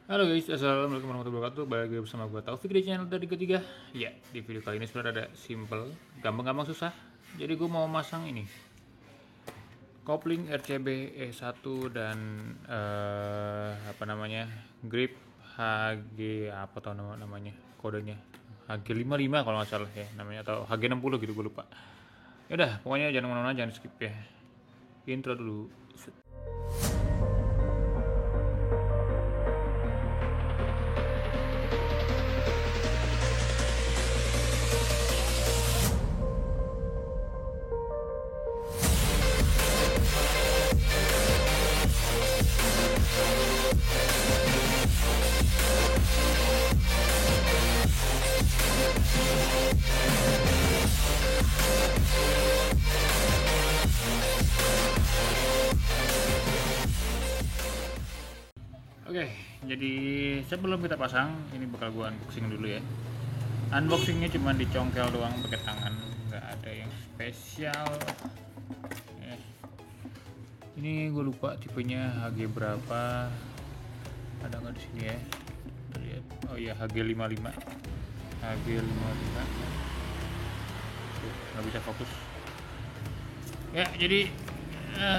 Halo guys, assalamualaikum warahmatullahi wabarakatuh. Balik lagi bersama gue Taufik di channel dari ketiga. Ya, di video kali ini sebenarnya ada simple, gampang-gampang susah. Jadi gue mau masang ini kopling RCB E1 dan apa namanya grip HG apa tau namanya kodenya HG55 kalau nggak salah ya namanya, atau HG60 gitu, gue lupa. Yaudah, pokoknya jangan kemana-mana, jangan skip ya. Intro dulu. Oke, jadi sebelum kita pasang, ini bakal gua unboxing dulu ya. Unboxingnya cuma dicongkel doang pakai tangan, nggak ada yang spesial. Eh, ini gue lupa tipenya HG berapa, ada nggak di sini ya? Kita lihat. Oh iya, HG55. HG55. Tuh, nggak bisa fokus. Ya, jadi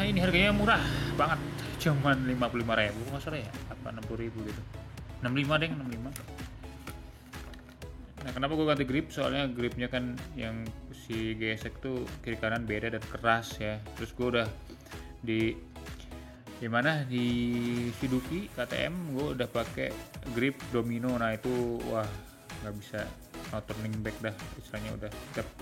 ini harganya murah banget, cuman 55.000 nggak salah ya, apa 60.000 gitu, 65 deh, 65. Nah, kenapa gue ganti grip? Soalnya gripnya kan yang si gesek tuh kiri kanan beda dan keras ya. Terus gue udah di mana di Suzuki KTM gue udah pakai grip domino. Nah itu wah, nggak bisa, no turning back dah istilahnya.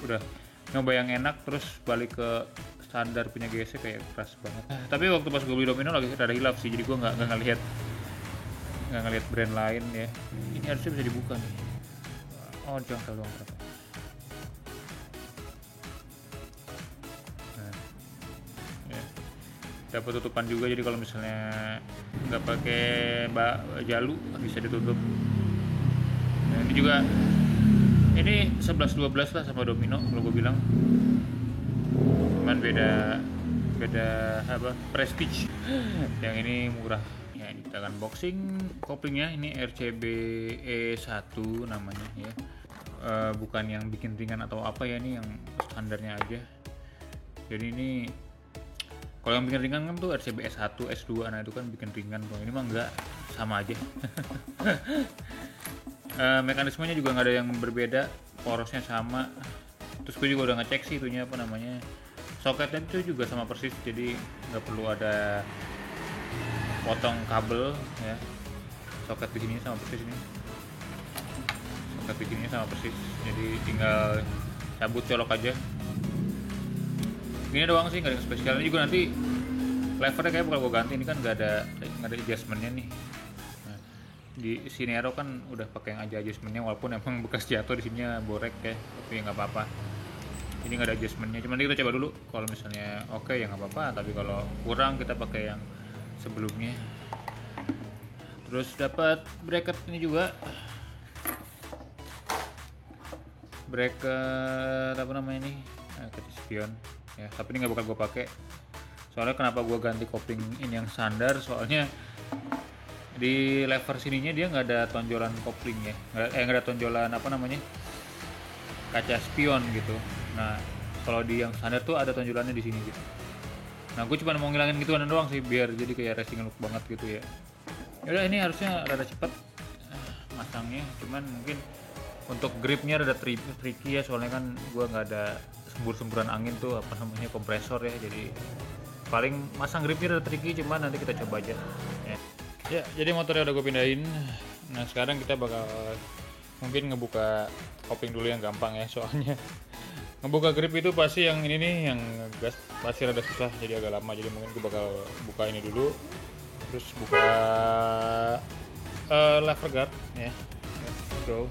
Udah nyoba yang enak, terus balik ke standar punya GSC kayak keras banget. Tapi waktu pas gue beli domino lagi ada hilaf sih, jadi gue nggak ngelihat brand lain ya. Ini harusnya bisa dibuka nih. Oh, jongkel doang ternyata. Nah, ya. Dapat tutupan juga, jadi kalau misalnya nggak pakai jalu bisa ditutup. Nah, ini juga ini 11-12 lah sama domino kalau gue bilang, cuman beda apa, prestige. Yang ini murah ya. Ini kita akan unboxing koplingnya. Ini RCB E1 namanya ya. Bukan yang bikin ringan atau apa ya, ini yang standarnya aja. Jadi ini kalau yang bikin ringan kan tuh RCB S1, S2, nah itu kan bikin ringan. Kalau ini mah enggak, sama aja. Mekanismenya juga nggak ada yang berbeda, porosnya sama. Terus gue juga udah ngecek sih itunya apa namanya, soketnya itu juga sama persis, jadi nggak perlu ada potong kabel ya. Soket di sini sama persis, ini soket di sini sama persis, jadi tinggal cabut colok aja. Ini doang sih, nggak ada yang spesial. Ini juga nanti levernya kayak bakal gue ganti, ini kan nggak ada adjustmentnya nih. Nah, di Sinero kan udah pakai yang aja adjustmentnya, walaupun emang bekas jatuh di sininya borek ya, tapi nggak apa-apa. Ini nggak ada adjustmentnya, cuman kita coba dulu. Kalau misalnya oke ya nggak apa-apa, tapi kalau kurang kita pakai yang sebelumnya. Terus dapat bracket ini juga, bracket apa namanya ini, bracket spion ya, tapi ini nggak bakal gue pakai. Soalnya kenapa gue ganti kopling ini yang standar, soalnya di lever sininya dia nggak ada tonjolan kopling ya, nggak ada tonjolan apa namanya, kaca spion gitu. Nah kalau di yang standar tuh ada tonjolannya di sini gitu. Nah gue cuma mau ngilangin gituan doang sih, biar jadi kayak racing look banget gitu ya. Yaudah, ini harusnya rada cepet masangnya, cuman mungkin untuk gripnya rada tricky ya, soalnya kan gue nggak ada sembur-semburan angin tuh, apa namanya, kompresor ya. Jadi paling masang gripnya rada tricky, cuman nanti kita coba aja ya. Ya, jadi motornya udah gue pindahin. Nah sekarang kita bakal mungkin ngebuka kopling dulu yang gampang ya, soalnya ngebuka grip itu pasti yang ini nih, yang gas pasti rada susah, jadi agak lama. Jadi mungkin gue bakal buka ini dulu, terus buka lever guard ya. Let's go.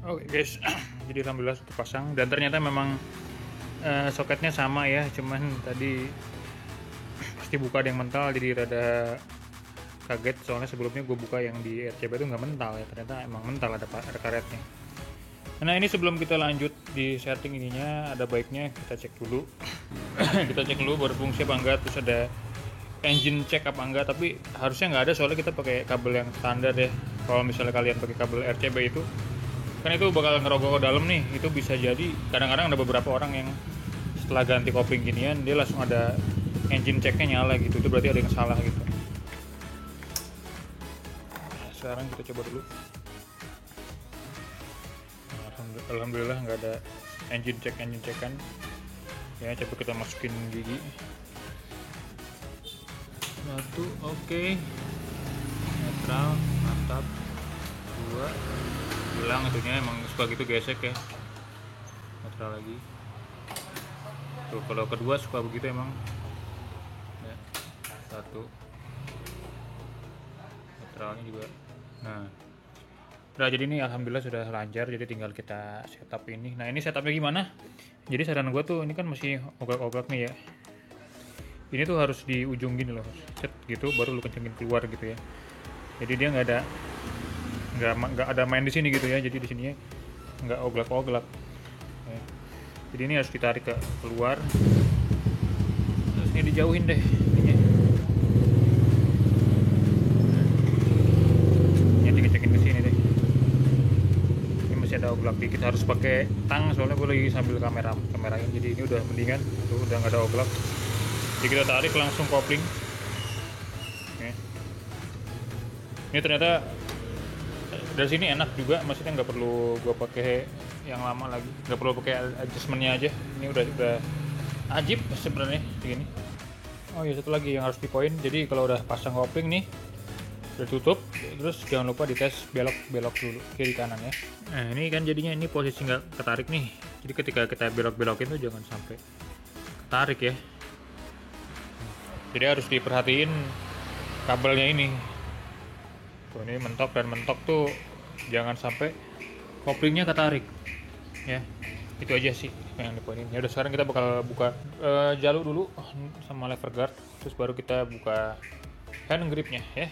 Oke guys, jadi alhamdulillah sudah pasang dan ternyata memang soketnya sama ya, cuman tadi pasti buka ada yang mental jadi rada kaget soalnya sebelumnya gue buka yang di RCB itu nggak mental ya, ternyata emang mental ada karetnya. Nah ini sebelum kita lanjut di setting ininya ada baiknya kita cek dulu kita cek dulu berfungsi apa enggak, terus ada engine check apa enggak, tapi harusnya nggak ada soalnya kita pakai kabel yang standar ya. Kalau misalnya kalian pakai kabel RCB itu kan itu bakal ngerogoh ke dalam nih, itu bisa jadi kadang-kadang ada beberapa orang yang setelah ganti kopling ginian dia langsung ada engine checknya nyala gitu, itu berarti ada yang salah gitu. Nah, sekarang kita coba dulu. Nah, alhamdulillah nggak ada engine checkan ya. Coba kita masukin gigi satu, oke. Netral, mantap. Dua, hilang itunya, emang suka gitu gesek ya. Netral lagi tuh, kalau kedua suka begitu emang ya. Satu, netralnya juga. Nah jadi ini alhamdulillah sudah lancar, jadi tinggal kita setup ini. Nah ini setupnya gimana, jadi saran gue tuh ini kan masih oglak-oglak nih ya, ini tuh harus di ujung gini loh, set gitu baru lu kencengin keluar gitu ya. Jadi dia nggak ada main di sini gitu ya, jadi di sininya nggak oglak-oglak ya. Jadi ini harus ditarik ke keluar, terus ini dijauhin deh ininya. Ini dikencengin ke sini deh. Ini masih ada oglak dikit, harus pakai tang soalnya gue lagi sambil kamerain, jadi ini udah mendingan tuh, udah nggak ada oglak. Jadi kita tarik langsung kopling. Oke. Ini ternyata dari sini enak juga, maksudnya nggak perlu gue pakai yang lama lagi, nggak perlu pakai adjustmentnya aja. Ini udah ajib sebenarnya begini. Oh iya, satu lagi yang harus dipoin, jadi kalau udah pasang kopling nih udah tutup, terus jangan lupa dites belok dulu kiri kanan ya. Nah ini kan jadinya ini posisi nggak ketarik nih, jadi ketika kita belok-belokin tuh jangan sampai ketarik ya. Jadi harus diperhatiin kabelnya ini tuh, ini mentok tuh jangan sampai koplingnya ketarik ya. Itu aja sih yang dipoinin. Ya udah, sekarang kita bakal buka jalur dulu sama lever guard, terus baru kita buka hand gripnya ya.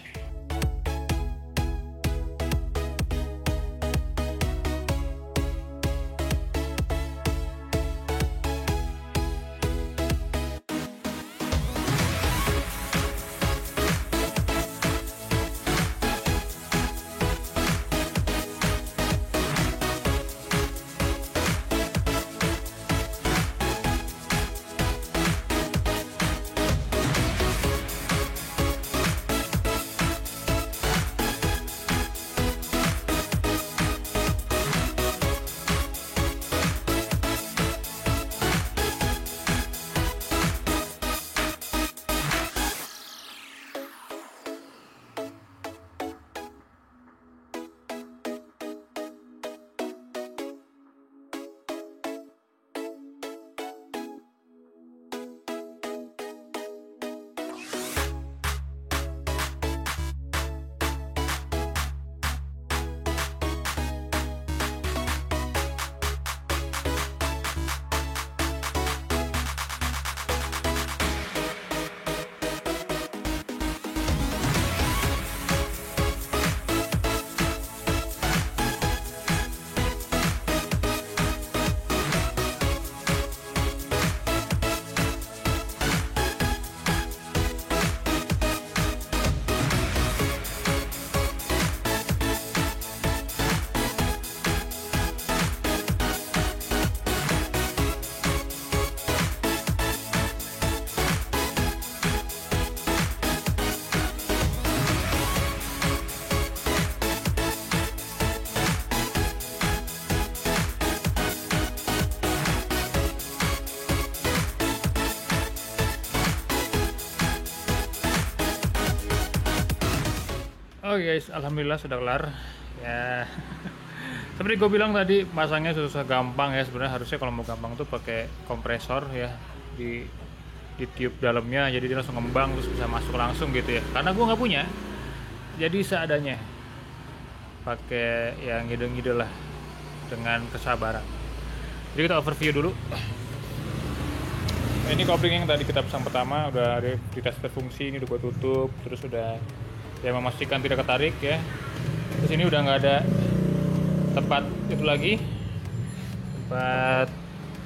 Oh guys, alhamdulillah sudah kelar ya. Seperti gue bilang tadi, pasangnya susah gampang ya. Sebenarnya harusnya kalau mau gampang tuh pakai kompresor ya di tiup dalamnya, jadi dia langsung ngembang terus bisa masuk langsung gitu ya. Karena gue nggak punya, jadi seadanya pakai yang ngide-ngide lah. dengan kesabaran. Jadi kita overview dulu. Ini kopling yang tadi kita pasang pertama udah ada dites fungsi, ini udah gue tutup, terus udah ya memastikan tidak ketarik ya. Terus ini udah nggak ada tempat itu lagi, tempat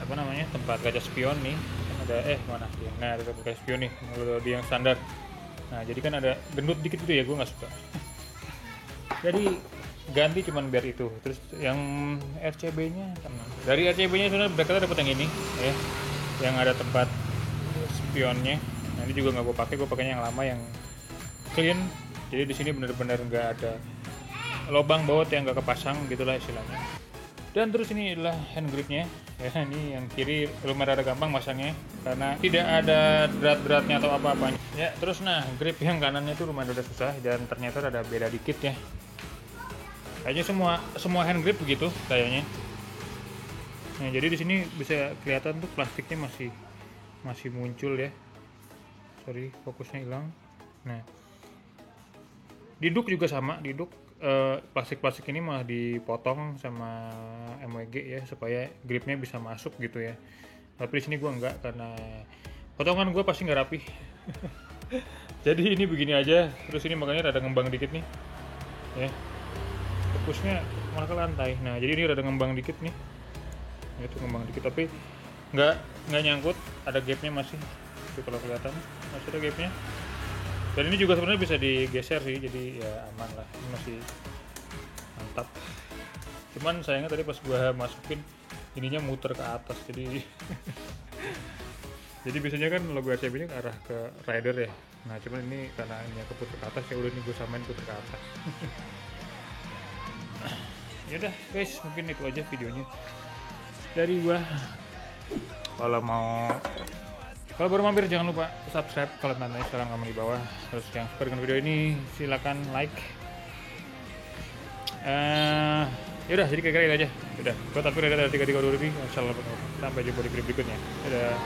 apa namanya, tempat kaca spion nih. Ada mana dia? Nah, ada tempat kaca spion nih, kalau di yang standar. Nah, jadi kan ada gendut dikit itu ya, gue nggak suka. Jadi ganti cuman biar itu. Terus yang RCB-nya dari RCB-nya sebenarnya kita dapat yang ini ya, yang ada tempat spionnya. Nah, ini juga nggak gue pakainya yang lama yang clean. Jadi di sini benar-benar nggak ada lubang baut yang nggak kepasang gitulah istilahnya. Dan terus ini adalah hand gripnya ya, ini yang kiri lumayan ada gampang masangnya karena tidak ada berat-beratnya atau apa-apanya ya. Terus nah, grip yang kanannya itu lumayan udah susah dan ternyata ada beda dikit ya. Kayaknya semua hand grip begitu kayaknya. Nah, jadi di sini bisa kelihatan tuh plastiknya masih muncul ya. Sorry, fokusnya hilang. Nah, di duk juga sama, di duk plastik-plastik ini malah dipotong sama MWG ya supaya gripnya bisa masuk gitu ya. Tapi di sini gua enggak karena potongan gua pasti nggak rapi. Jadi ini begini aja. Terus ini makanya rada ngembang dikit nih. Ya. Fokusnya malah ke lantai. Nah, jadi ini rada ngembang dikit nih. Itu ngembang dikit tapi nggak nyangkut, ada gapnya masih. Itu kalau kelihatan masih ada gapnya. Dan ini juga sebenarnya bisa digeser sih, jadi ya aman lah, ini masih mantap. Cuman sayangnya tadi pas gua masukin ininya muter ke atas, jadi jadi biasanya kan logo RCB ini arah ke rider ya. Nah, cuman ini karena ini keputar ke atas ya udah, nih gua samain putar ke atas. Ya udah guys, mungkin itu aja videonya dari gua. Kalau baru mampir jangan lupa subscribe, kalau tandanya sekarang kamu di bawah. Terus yang suka dengan video ini silakan like. Yaudah, jadi kira-kira itu aja. Udah, gua tapi udah 33 lebih. Sampai jumpa di video berikutnya. Dadah.